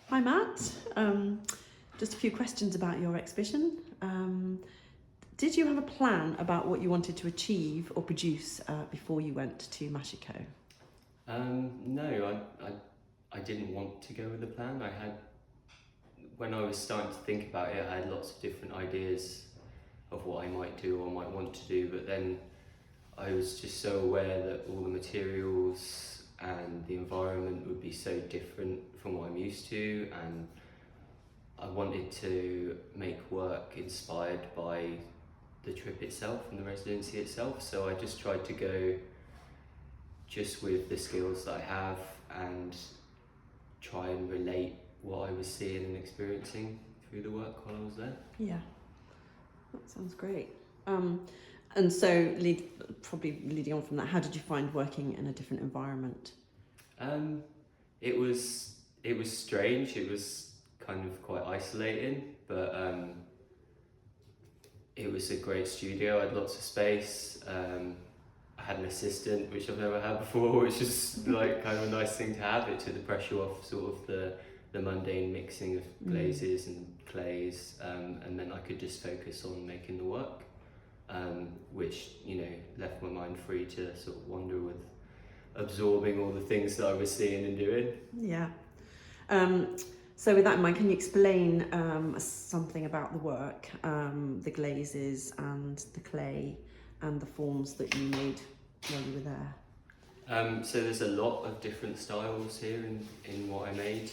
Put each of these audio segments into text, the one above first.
Hi Matt, just a few questions about your exhibition. Did you have a plan about what you wanted to achieve or produce before you went to Mashiko? No, I didn't want to go with a plan. When I was starting to think about it, I had lots of different ideas of what I might do or might want to do, but then I was just so aware that all the materials and the environment would be so different from what I'm used to, and I wanted to make work inspired by the trip itself and the residency itself, so I just tried to go just with the skills that I have and try and relate what I was seeing and experiencing through the work while I was there. Yeah, that sounds great. And so, probably leading on from that, how did you find working in a different environment? It was strange. It was kind of quite isolating, but it was a great studio. I had lots of space. I had an assistant, which I've never had before, which is like kind of a nice thing to have. It took the pressure off sort of the mundane mixing of glazes and clays, and then I could just focus on making the work, which, left my mind free to sort of wander with absorbing all the things that I was seeing and doing. Yeah. So with that in mind, can you explain something about the work, the glazes and the clay and the forms that you made while you were there? So there's a lot of different styles here in what I made.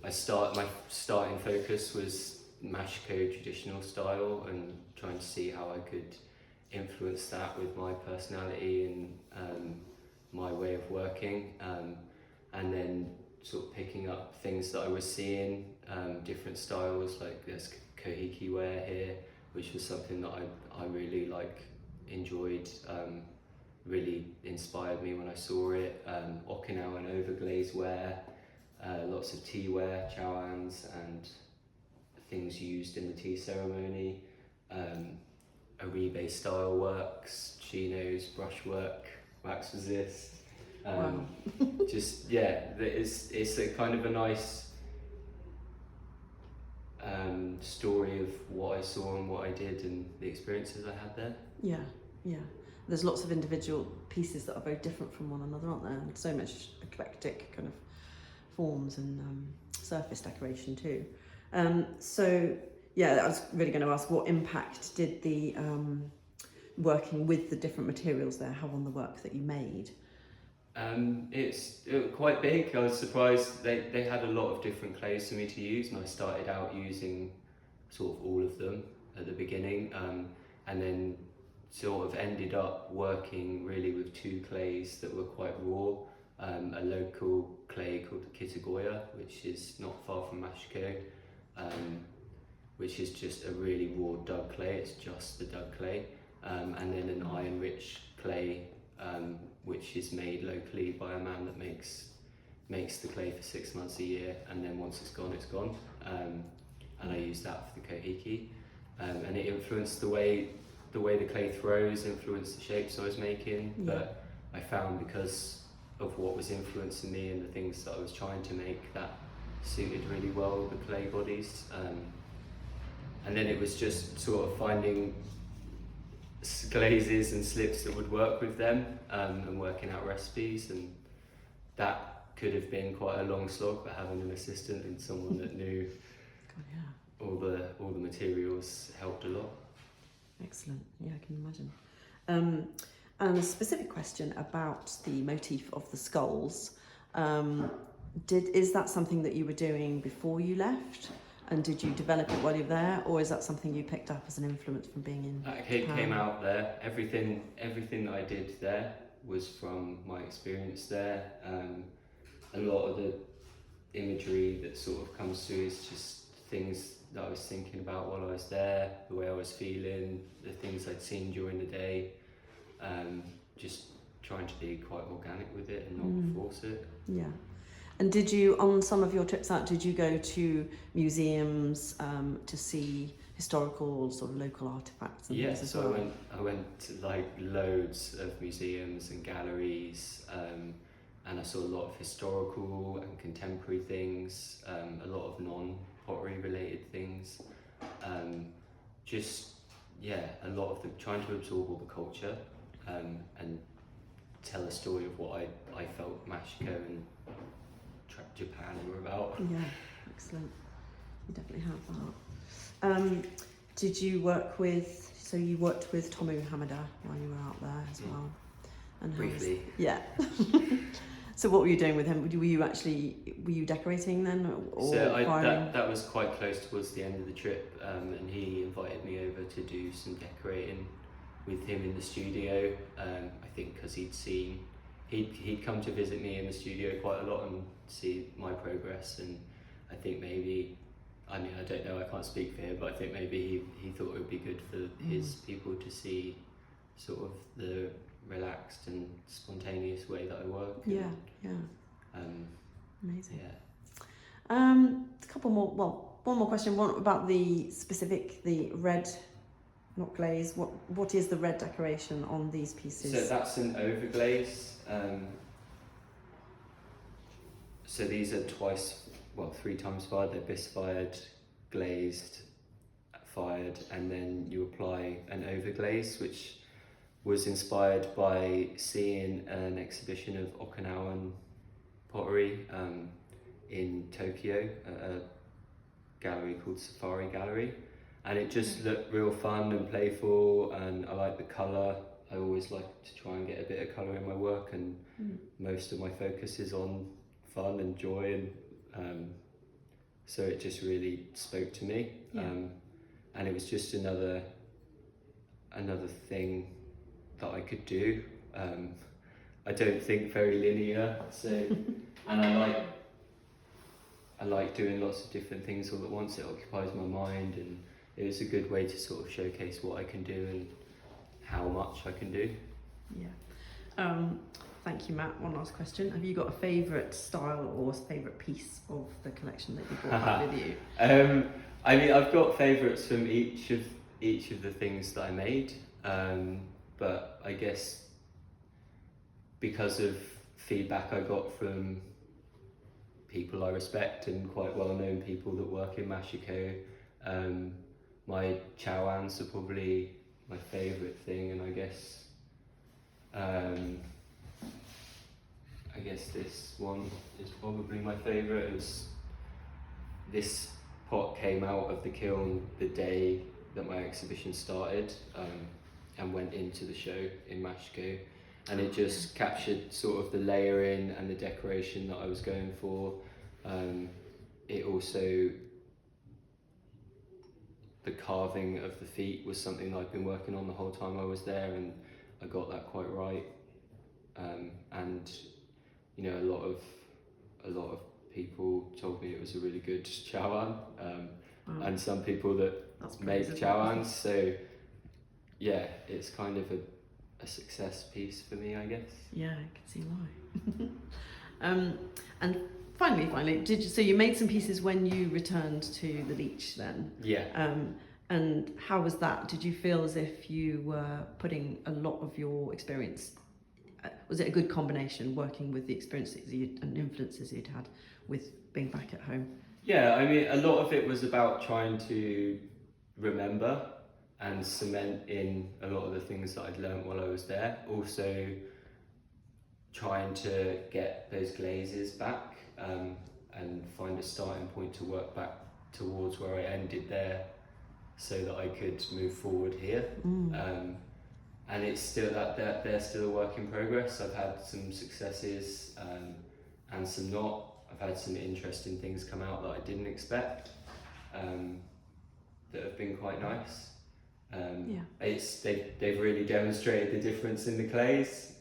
My starting focus was Mashiko traditional style and trying to see how I could influence that with my personality and my way of working, and then sort of picking up things that I was seeing, different styles, like there's kohiki ware here, which was something that I really enjoyed, really inspired me when I saw it. Okinawan overglaze ware, lots of tea ware, chawans and things used in the tea ceremony, Aribe style works, chinos, brushwork, wax resist. Wow. It's a kind of a nice story of what I saw and what I did and the experiences I had there. Yeah. There's lots of individual pieces that are very different from one another, aren't there? And so much eclectic kind of forms and surface decoration too. I was really going to ask, what impact did the working with the different materials there have on the work that you made? It was quite big. I was surprised they had a lot of different clays for me to use, and I started out using sort of all of them at the beginning, and then sort of ended up working really with two clays that were quite raw. A local clay called the Kitagoya, which is not far from Mashiko, which is just a really raw dug clay. It's just the dug clay, and then an iron-rich clay, which is made locally by a man that makes the clay for 6 months a year, and then once it's gone, it's gone. And I used that for the kohiki, and it influenced the way the clay throws, influenced the shapes I was making. Yeah. But I found, because of what was influencing me and the things that I was trying to make, that suited really well the clay bodies. And then it was just sort of finding glazes and slips that would work with them, and working out recipes, and that could have been quite a long slog, but having an assistant and someone that knew all the materials helped a lot. Excellent. Yeah, I can imagine. And a specific question about the motif of the skulls. Is that something that you were doing before you left? And did you develop it while you were there, or is that something you picked up as an influence from being in Japan? Came out there. Everything that I did there was from my experience there. A lot of the imagery that sort of comes through is just things that I was thinking about while I was there, the way I was feeling, the things I'd seen during the day, just trying to be quite organic with it and not force it. Yeah. And did you, on some of your trips out, did you go to museums to see historical sort of local artefacts and things as well? I went to loads of museums and galleries, and I saw a lot of historical and contemporary things, a lot of non-pottery related things. Just, yeah, a lot of trying to absorb all the culture and tell a story of what I felt Mashiko and Japan were about. Yeah, excellent. You definitely have that. Did you work with, so you worked with Tomu Hamada while you were out there as well? And how was- Briefly. yeah. So what were you doing with him? Were you decorating then? Or So firing? that was quite close towards the end of the trip, and he invited me over to do some decorating with him in the studio. I think because he'd come to visit me in the studio quite a lot and see my progress, and I think maybe, I mean, I don't know, I can't speak for him, but I think maybe he thought it would be good for his people to see sort of the relaxed and spontaneous way that I work. Yeah, yeah. Amazing. Yeah. A couple more, well, one more question. One about the red, not glaze. What is the red decoration on these pieces? So that's an overglaze. So these are 3 times fired. They're bisque fired, glazed, fired, and then you apply an overglaze, which was inspired by seeing an exhibition of Okinawan pottery in Tokyo at a gallery called Safari Gallery, and it just looked real fun and playful, and I like the colour. I always like to try and get a bit of colour in my work, and most of my focus is on fun and joy, and so it just really spoke to me. And it was just another thing that I could do. I don't think very linear, so and I like doing lots of different things all at once. It occupies my mind, and it was a good way to sort of showcase what I can do and how much I can do. Yeah. Thank you, Matt. One last question. Have you got a favourite style or favourite piece of the collection that you brought back with you? I mean, I've got favourites from each of the things that I made, but I guess because of feedback I got from people I respect and quite well-known people that work in Mashiko, my chowans are probably my favourite thing, and I guess this one is probably my favourite. This pot came out of the kiln the day that my exhibition started, and went into the show in Mashiko, and it just captured sort of the layering and the decoration that I was going for. It also, the carving of the feet was something that I'd been working on the whole time I was there, and I got that quite right. And you know, a lot of people told me it was a really good chawan, and some people that make chawans. So yeah, it's kind of a success piece for me, I guess. Yeah, I can see why. And finally, so you made some pieces when you returned to the Leach then? Yeah. And how was that? Did you feel as if you were putting a lot of your experience? Was it a good combination working with the experiences and influences you'd had with being back at home? Yeah, I mean, a lot of it was about trying to remember and cement in a lot of the things that I'd learned while I was there. Also trying to get those glazes back, and find a starting point to work back towards where I ended there, so that I could move forward here. And it's still that they're still a work in progress. I've had some successes, and some not. I've had some interesting things come out that I didn't expect, that have been quite nice. They've really demonstrated the difference in the clays.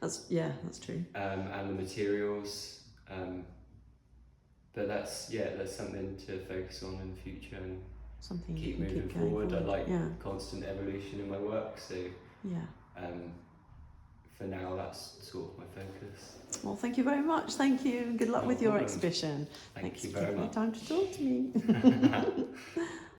That's true. And the materials. But that's something to focus on in the future and something keep moving forward. I like constant evolution in my work, so for now that's sort of my focus. Well, thank you very much. Thank you. Good luck with your exhibition. Thank Thanks you for very taking much. the time to talk to me.